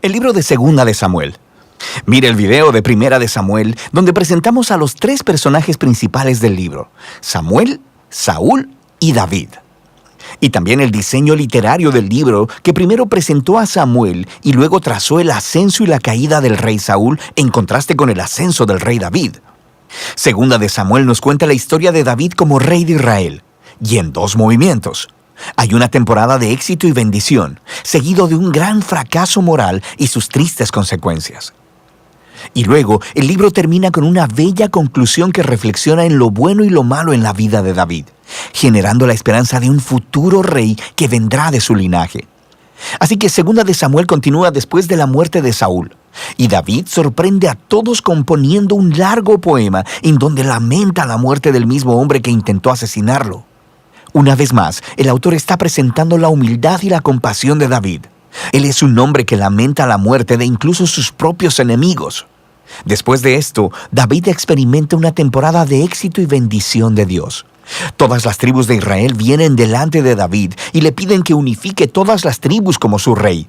El libro de Segunda de Samuel. Mire el video de Primera de Samuel, donde presentamos a los tres personajes principales del libro: Samuel, Saúl y David. Y también el diseño literario del libro, que primero presentó a Samuel y luego trazó el ascenso y la caída del rey Saúl en contraste con el ascenso del rey David. Segunda de Samuel nos cuenta la historia de David como rey de Israel, y en dos movimientos. Hay una temporada de éxito y bendición, seguido de un gran fracaso moral y sus tristes consecuencias. Y luego, el libro termina con una bella conclusión que reflexiona en lo bueno y lo malo en la vida de David, generando la esperanza de un futuro rey que vendrá de su linaje. Así que Segunda de Samuel continúa después de la muerte de Saúl, y David sorprende a todos componiendo un largo poema en donde lamenta la muerte del mismo hombre que intentó asesinarlo. Una vez más, el autor está presentando la humildad y la compasión de David. Él es un hombre que lamenta la muerte de incluso sus propios enemigos. Después de esto, David experimenta una temporada de éxito y bendición de Dios. Todas las tribus de Israel vienen delante de David y le piden que unifique todas las tribus como su rey.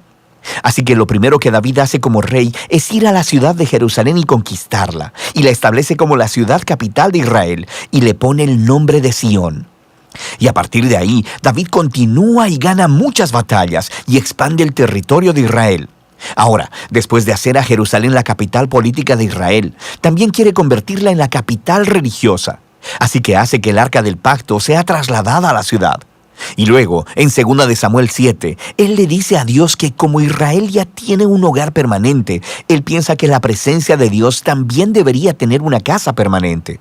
Así que lo primero que David hace como rey es ir a la ciudad de Jerusalén y conquistarla, y la establece como la ciudad capital de Israel, y le pone el nombre de Sión. Y a partir de ahí, David continúa y gana muchas batallas y expande el territorio de Israel. Ahora, después de hacer a Jerusalén la capital política de Israel, también quiere convertirla en la capital religiosa. Así que hace que el arca del pacto sea trasladada a la ciudad. Y luego, en 2 de Samuel 7, él le dice a Dios que como Israel ya tiene un hogar permanente, él piensa que la presencia de Dios también debería tener una casa permanente.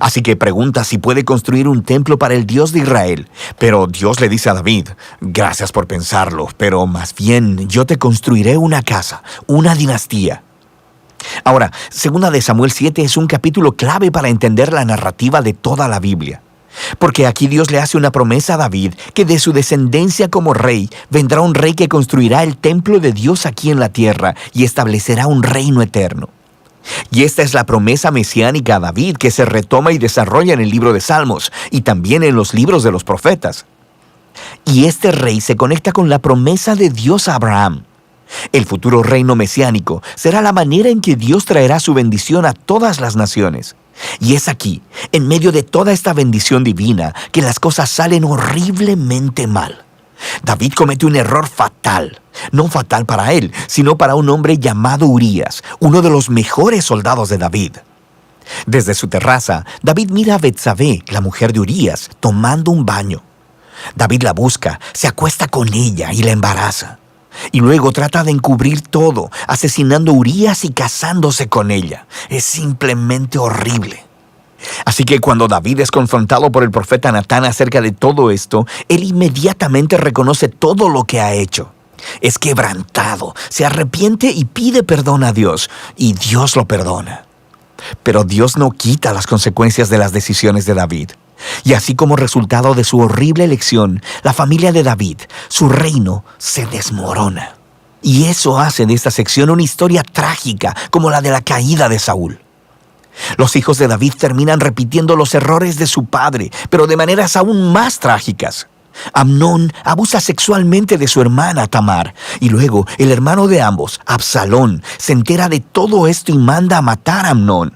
Así que pregunta si puede construir un templo para el Dios de Israel. Pero Dios le dice a David: gracias por pensarlo, pero más bien yo te construiré una casa, una dinastía. Ahora, 2 de Samuel 7 es un capítulo clave para entender la narrativa de toda la Biblia. Porque aquí Dios le hace una promesa a David que de su descendencia como rey vendrá un rey que construirá el templo de Dios aquí en la tierra y establecerá un reino eterno. Y esta es la promesa mesiánica a David que se retoma y desarrolla en el libro de Salmos y también en los libros de los profetas. Y este rey se conecta con la promesa de Dios a Abraham. El futuro reino mesiánico será la manera en que Dios traerá su bendición a todas las naciones. Y es aquí, en medio de toda esta bendición divina, que las cosas salen horriblemente mal. David comete un error fatal. No fatal para él, sino para un hombre llamado Urías, uno de los mejores soldados de David. Desde su terraza, David mira a Betsabé, la mujer de Urías, tomando un baño. David la busca, se acuesta con ella y la embaraza. Y luego trata de encubrir todo, asesinando a Urías y casándose con ella. Es simplemente horrible. Así que cuando David es confrontado por el profeta Natán acerca de todo esto, él inmediatamente reconoce todo lo que ha hecho. Es quebrantado, se arrepiente y pide perdón a Dios, y Dios lo perdona. Pero Dios no quita las consecuencias de las decisiones de David. Y así como resultado de su horrible elección, la familia de David, su reino, se desmorona. Y eso hace de esta sección una historia trágica, como la de la caída de Saúl. Los hijos de David terminan repitiendo los errores de su padre, pero de maneras aún más trágicas. Amnón abusa sexualmente de su hermana Tamar, y luego el hermano de ambos, Absalón, se entera de todo esto y manda a matar a Amnón.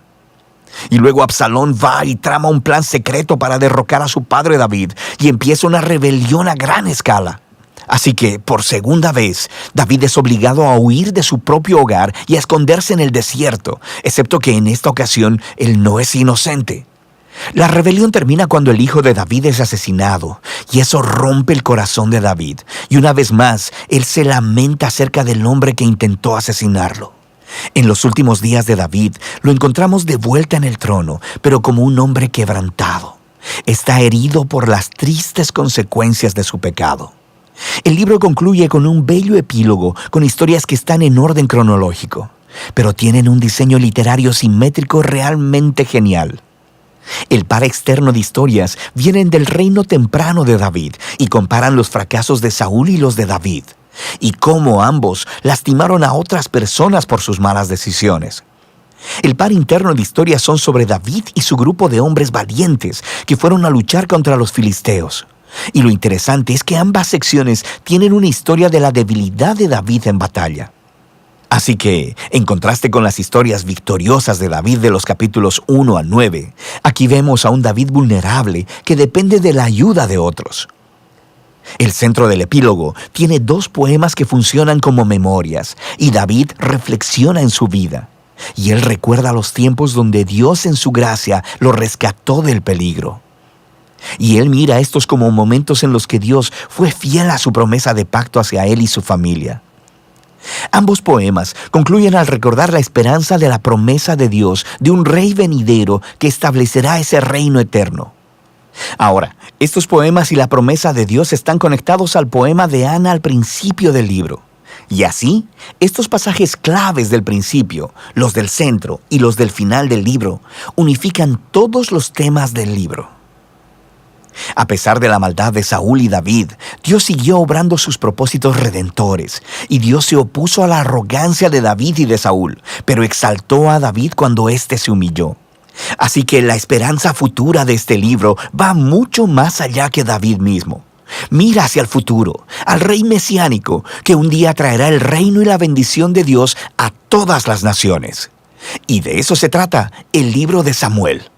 Y luego Absalón va y trama un plan secreto para derrocar a su padre David, y empieza una rebelión a gran escala. Así que, por segunda vez, David es obligado a huir de su propio hogar y a esconderse en el desierto, excepto que en esta ocasión él no es inocente. La rebelión termina cuando el hijo de David es asesinado, y eso rompe el corazón de David, y una vez más, él se lamenta acerca del hombre que intentó asesinarlo. En los últimos días de David, lo encontramos de vuelta en el trono, pero como un hombre quebrantado. Está herido por las tristes consecuencias de su pecado. El libro concluye con un bello epílogo, con historias que están en orden cronológico, pero tienen un diseño literario simétrico realmente genial. El par externo de historias vienen del reino temprano de David y comparan los fracasos de Saúl y los de David, y cómo ambos lastimaron a otras personas por sus malas decisiones. El par interno de historias son sobre David y su grupo de hombres valientes que fueron a luchar contra los filisteos. Y lo interesante es que ambas secciones tienen una historia de la debilidad de David en batalla. Así que, en contraste con las historias victoriosas de David de los capítulos 1 al 9, aquí vemos a un David vulnerable que depende de la ayuda de otros. El centro del epílogo tiene 2 poemas que funcionan como memorias, y David reflexiona en su vida. Y él recuerda los tiempos donde Dios en su gracia lo rescató del peligro. Y él mira estos como momentos en los que Dios fue fiel a su promesa de pacto hacia él y su familia. Ambos poemas concluyen al recordar la esperanza de la promesa de Dios de un rey venidero que establecerá ese reino eterno. Ahora, estos poemas y la promesa de Dios están conectados al poema de Ana al principio del libro. Y así, estos pasajes claves del principio, los del centro y los del final del libro, unifican todos los temas del libro. A pesar de la maldad de Saúl y David, Dios siguió obrando sus propósitos redentores, y Dios se opuso a la arrogancia de David y de Saúl, pero exaltó a David cuando éste se humilló. Así que la esperanza futura de este libro va mucho más allá que David mismo. Mira hacia el futuro, al rey mesiánico, que un día traerá el reino y la bendición de Dios a todas las naciones. Y de eso se trata el libro de Samuel.